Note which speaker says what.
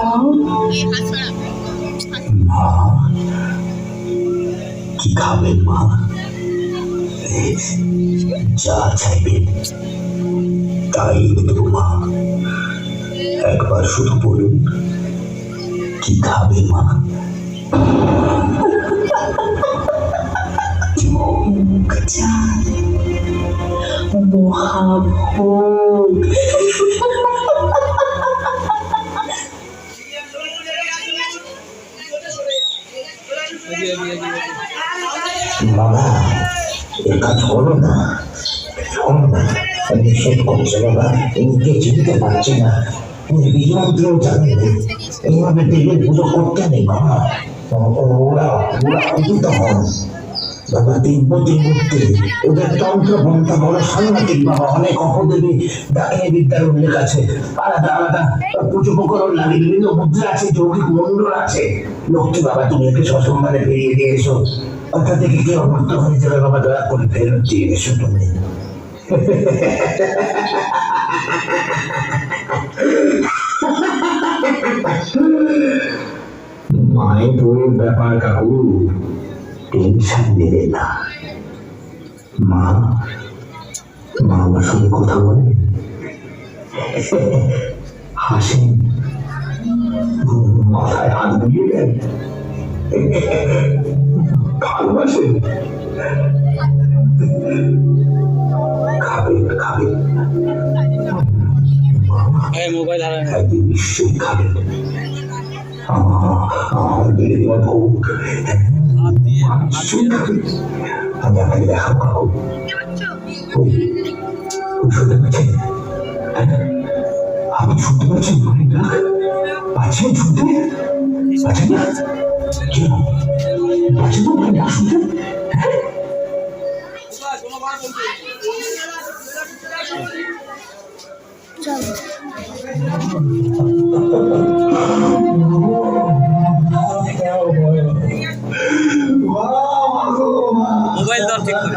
Speaker 1: মা কি খাবেন মা? যা চাইবেন তাই দেব মা। একবার শুধু বলুন কি খাবে মা? মুখ চাল, মহাভোগ। বাবা এর কাজ করো না, শোনো না, নিষেধ করছে বাবা। নিজে চিনতে পারছে না, বিজয়কেও জানে না। এইভাবে দেবের পুজো করতে নেই বাবা। ওরা অতীত হন বাবা। তিব্বতীর মূর্তি ওদের তন্ত্র পন্থা বড় সাংঘাতিক বাবা। অনেক অপদেবী ডাকিনী বিদ্যার উল্লেখ আছে। আলাদা আলাদা পুজো উপকরণ লাগে, বিভিন্ন মুদ্রা আছে, যৌগিক মন্ডল আছে। লক্ষ্মী বাবা তুমি একে সসম্মানে ফিরিয়ে দিয়ে এসো। ওটা থেকে কি অমর্ত হয়ে যাবে বাবা, দয়া করে ফেরত দিয়ে এসো তুমি। মায়ের ব্যাপার কাকু, টেনশন নেবে না। মা মা আমার সঙ্গে কথা বলে, হাসেন, মাথায় হাত বুলিয়ে দেন, ভালোবাসেন। খাবেন খাবেন মোবাইল একদিন নিশ্চয়ই খাবেন। আমার বেড়ে দেওয়া ভোগ আমি আপনাকে দেখাবো কাকু। ওই শুনতে পাচ্ছেন? আপনি শুনতে পাচ্ছেন? পাচ্ছেন শুনতে? পাচ্ছেন না? কি পাচ্ছেন না? শুনতে
Speaker 2: মোবাইল দর ঠিক করে